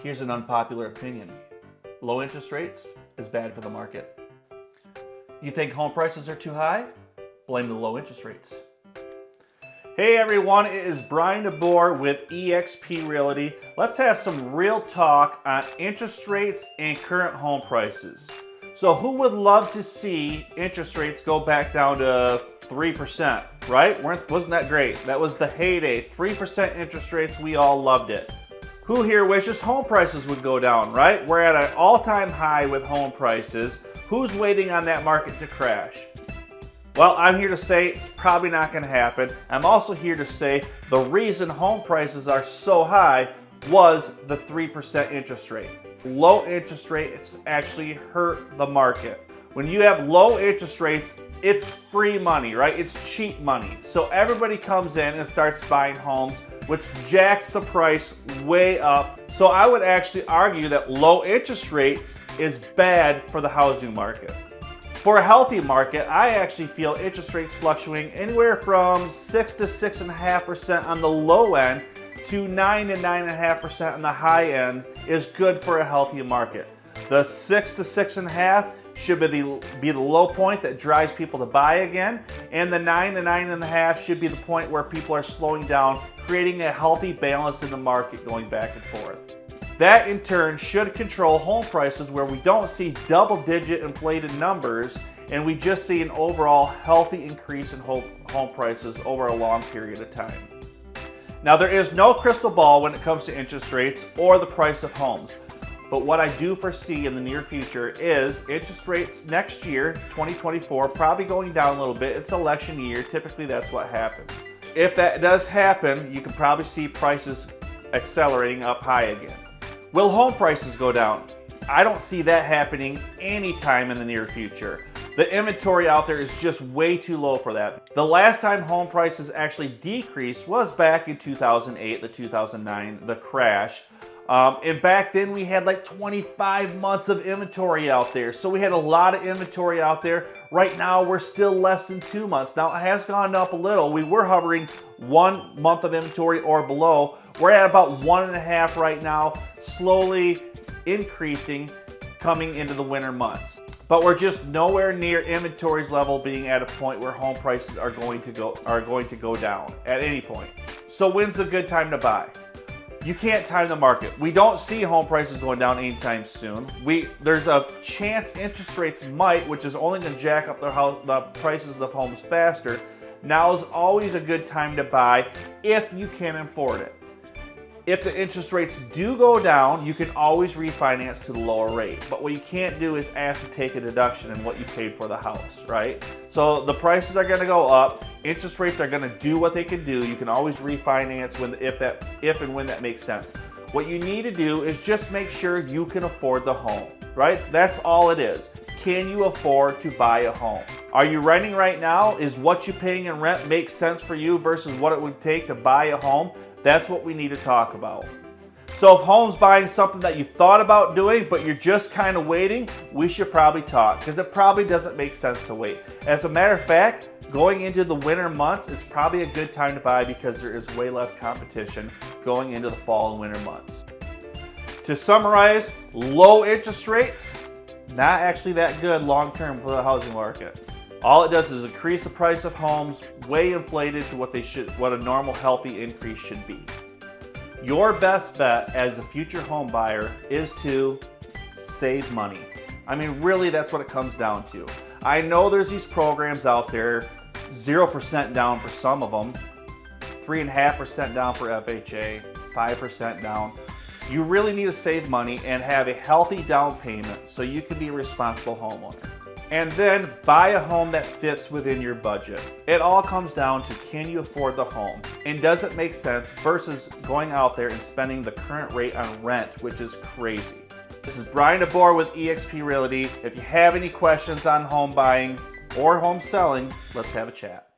Here's an unpopular opinion. Low interest rates is bad for the market. You think home prices are too high? Blame the low interest rates. Hey everyone, it is Brian DeBoer with eXp Realty. Let's have some real talk on interest rates and current home prices. So who would love to see interest rates go back down to 3%, right? Wasn't that great? That was the heyday. 3% interest rates, we all loved it. Who here wishes home prices would go down, right? We're at an all-time high with home prices. Who's waiting on that market to crash? Well, I'm here to say it's probably not going to happen. I'm also here to say the reason home prices are so high was the 3% interest rate. Low interest rates actually hurt the market. When you have low interest rates, it's free money, right? It's cheap money. So everybody comes in and starts buying homes, which jacks the price way up. So I would actually argue that low interest rates is bad for the housing market. For a healthy market, I actually feel interest rates fluctuating anywhere from 6 to 6.5% on the low end to 9 to 9.5% on the high end is good for a healthy market. The 6 to 6.5 should be the low point that drives people to buy again, and the 9 to 9.5 should be the point where people are slowing down, creating a healthy balance in the market going back and forth. That in turn should control home prices where we don't see double-digit inflated numbers and we just see an overall healthy increase in home prices over a long period of time. Now, there is no crystal ball when it comes to interest rates or the price of homes. But what I do foresee in the near future is interest rates next year, 2024, probably going down a little bit. It's election year. Typically, that's what happens. If that does happen, you can probably see prices accelerating up high again. Will home prices go down? I don't see that happening anytime in the near future. The inventory out there is just way too low for that. The last time home prices actually decreased was back in 2008, the 2009, the crash. And back then we had like 25 months of inventory out there. So we had a lot of inventory out there. Right now we're still less than 2 months. Now it has gone up a little. We were hovering 1 month of inventory or below. We're at about 1.5 right now, slowly increasing coming into the winter months. But we're just nowhere near inventory's level being at a point where home prices are going to go down at any point. So when's a good time to buy? You can't time the market. We don't see home prices going down anytime soon. There's a chance interest rates might, which is only going to jack up the prices of homes faster. Now is always a good time to buy if you can afford it. If the interest rates do go down, you can always refinance to the lower rate. But what you can't do is ask to take a deduction in what you paid for the house, right? So the prices are going to go up. Interest rates are going to do what they can do. You can always refinance if and when that makes sense. What you need to do is just make sure you can afford the home, right? That's all it is. Can you afford to buy a home? Are you renting right now? Is what you're paying in rent make sense for you versus what it would take to buy a home? That's what we need to talk about. So if home's buying something that you thought about doing, but you're just kind of waiting, we should probably talk because it probably doesn't make sense to wait. As a matter of fact, going into the winter months is probably a good time to buy because there is way less competition going into the fall and winter months. To summarize, low interest rates, not actually that good long-term for the housing market. All it does is increase the price of homes way inflated to what a normal healthy increase should be. Your best bet as a future home buyer is to save money. I mean, really, that's what it comes down to. I know there's these programs out there, 0% down for some of them, 3.5% down for FHA, 5% down. You really need to save money and have a healthy down payment so you can be a responsible homeowner. And then buy a home that fits within your budget. It all comes down to, can you afford the home? And does it make sense versus going out there and spending the current rate on rent, which is crazy. This is Brian DeBoer with eXp Realty. If you have any questions on home buying or home selling, let's have a chat.